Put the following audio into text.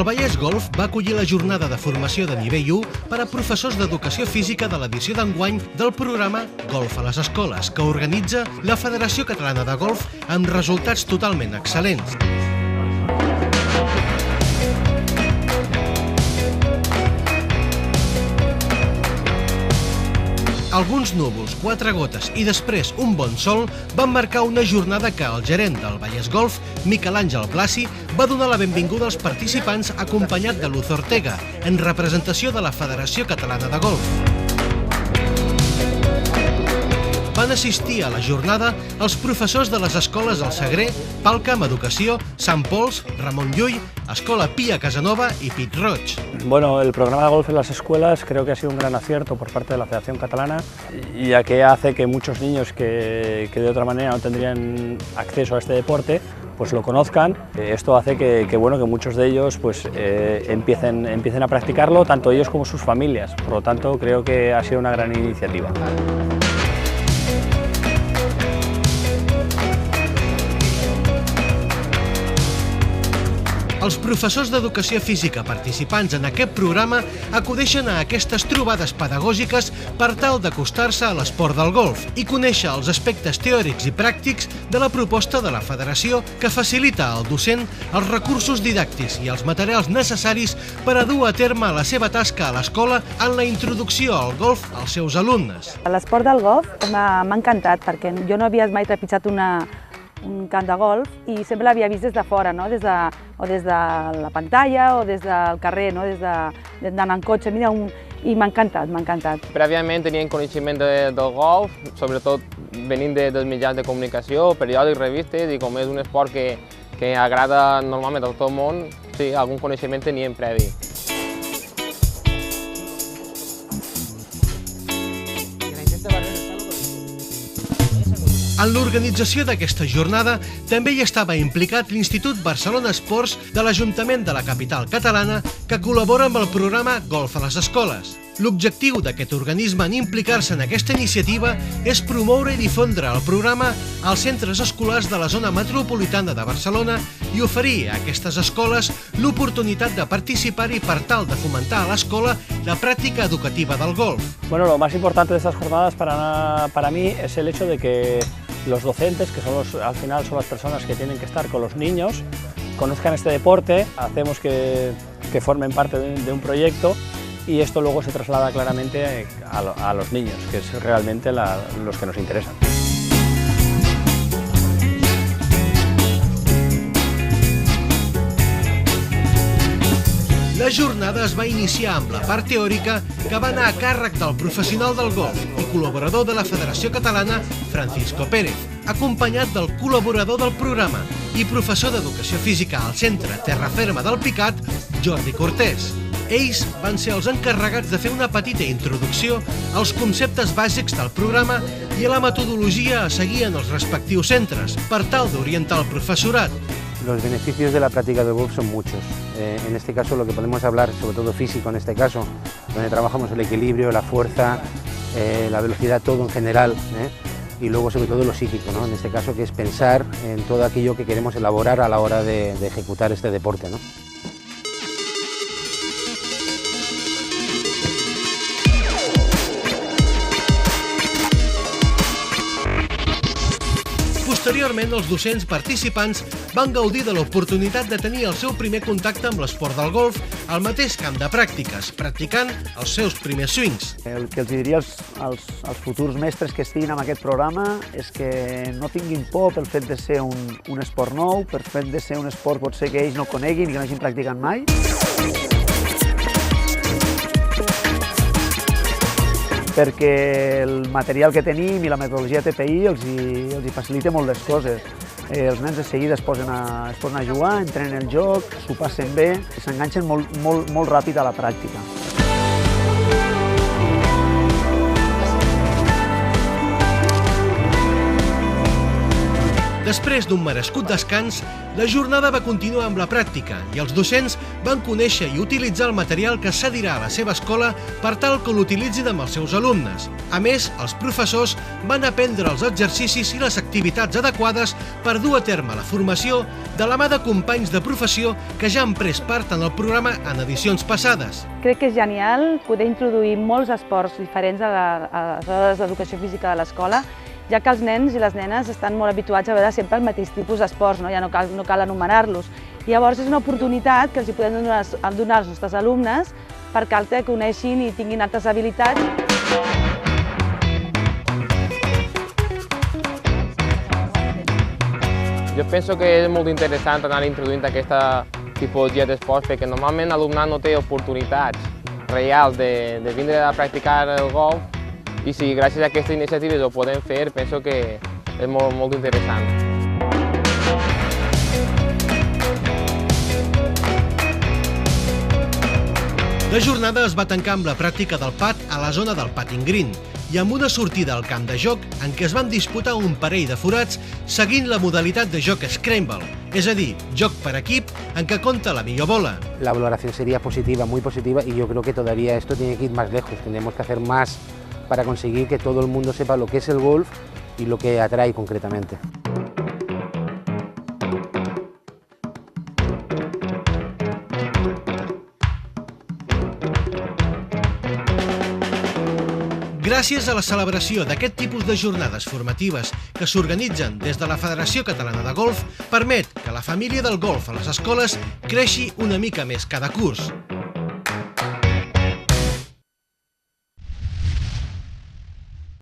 El Vallès Golf va acollir la jornada de formació de nivell 1 per a professors d'educació física de l'edició d'enguany del programa Golf a les Escoles, que organitza la Federació Catalana de Golf amb resultats totalment excel·lents. Alguns núvols, 4 gotes i després un bon sol van marcar una jornada que el gerent del Vallès Golf, Miquel Àngel Blasi, va donar la benvinguda als participants acompanyat de Luz Ortega, en representació de la Federació Catalana de Golf. Van assistir a la jornada els professors de les escoles El Sagrer, Palcam Educació, Sant Pols, Ramon Llull, Escola Pia Casanova y Pit Roig. Bueno, el programa de golf en las escuelas creo que ha sido un gran acierto por parte de la Federación Catalana, ya que hace que muchos niños que de otra manera no tendrían acceso a este deporte pues lo conozcan. Esto hace que muchos de ellos pues, empiecen a practicarlo, tanto ellos como sus familias. Por lo tanto, creo que ha sido una gran iniciativa. Els professors d'educació física participants en aquest programa acudeixen a aquestes trobades pedagògiques per tal d'acostar-se a l'esport del golf i conèixer els aspectes teòrics i pràctics de la proposta de la Federació que facilita al docent els recursos didàctics i els materials necessaris per a dur a terme la seva tasca a l'escola en la introducció al golf als seus alumnes. L'esport del golf m'ha encantat perquè jo no havia mai trepitjat un camp de golf i sempre l'havia vist des de fora, no? Des de la pantalla o des del carrer, no? D'anar en cotxe, i m'ha encantat. Prèviament tenien coneixement del golf, sobretot venint dels mitjans de comunicació, periòdics, revistes, i com és un esport que agrada normalment a tot el món, sí, algun coneixement tenien previ. En l'organització d'aquesta jornada també hi estava implicat l'Institut Barcelona Esports de l'Ajuntament de la capital catalana, que col·labora amb el programa Golf a les Escoles. L'objectiu d'aquest organisme en implicar-se en aquesta iniciativa és promoure i difondre el programa als centres escolars de la zona metropolitana de Barcelona i oferir a aquestes escoles l'oportunitat de participar-hi per tal de fomentar a l'escola la pràctica educativa del golf. Bueno, lo más importante de estas jornadas para mí es el hecho de que los docentes, que al final son las personas que tienen que estar con los niños, conozcan este deporte, hacemos que formen parte de un proyecto y esto luego se traslada claramente a los niños, que es realmente los que nos interesan. La jornada es va iniciar amb la part teòrica que va anar a càrrec del professional del golf i col·laborador de la Federació Catalana, Francisco Pérez, acompanyat del col·laborador del programa i professor d'Educació Física al Centre Terra Ferma del Picat, Jordi Cortés. Ells van ser els encarregats de fer una petita introducció als conceptes bàsics del programa i a la metodologia a seguir en els respectius centres, per tal d'orientar el professorat. Los beneficios de la práctica del golf son muchos. En este caso lo que podemos hablar, sobre todo físico en este caso, donde trabajamos el equilibrio, la fuerza, la velocidad, todo en general, y luego sobre todo lo psíquico, ¿no? En este caso, que es pensar en todo aquello que queremos elaborar a la hora de ejecutar este deporte, ¿no? Posteriorment, els docents participants van gaudir de l'oportunitat de tenir el seu primer contacte amb l'esport del golf al mateix camp de pràctiques, practicant els seus primers swings. El que els diria als futurs mestres que estiguin en aquest programa és que no tinguin por pel fet de ser un esport nou, pel fet de ser un esport potser que ells no coneguin i que no hagin practicat mai. Perquè el material que tenim i la metodologia TPI els hi facilita molt les coses. Els nens de seguida es posen a jugar, entrenen el joc, s'ho passen bé, s'enganxen molt ràpid a la pràctica. Després d'un merescut descans, la jornada va continuar amb la pràctica i els docents van conèixer i utilitzar el material que cedirà a la seva escola per tal que l'utilitzin amb els seus alumnes. A més, els professors van aprendre els exercicis i les activitats adequades per dur a terme la formació de la mà de companys de professió que ja han pres part en el programa en edicions passades. Crec que és genial poder introduir molts esports diferents a les hores d'educació física de l'escola, ja que els nens i les nenes estan molt habituats a veure sempre el mateix tipus d'esports, ja no cal anomenar-los. Llavors és una oportunitat que els podem donar als nostres alumnes per tal que coneixin i tinguin altres habilitats. Jo penso que és molt interessant anar introduint aquesta tipologia d'esports perquè normalment l'alumnat no té oportunitats reals de vindre a practicar el golf i si gràcies a aquestes iniciatives ho podem fer, penso que és molt interessant. La jornada es va tancar amb la pràctica del pad a la zona del putting green i amb una sortida al camp de joc en què es van disputar un parell de forats seguint la modalitat de joc Scramble, és a dir, joc per equip en què compta la millor bola. La valoración sería positiva, muy positiva, y yo creo que todavía esto tiene que ir más lejos. Tendremos que hacer más para conseguir que todo el mundo sepa lo que es el golf y lo que atrae concretamente. Gràcies a la celebració d'aquest tipus de jornades formatives que s'organitzen des de la Federació Catalana de Golf, permet que la família del golf a les escoles creixi una mica més cada curs.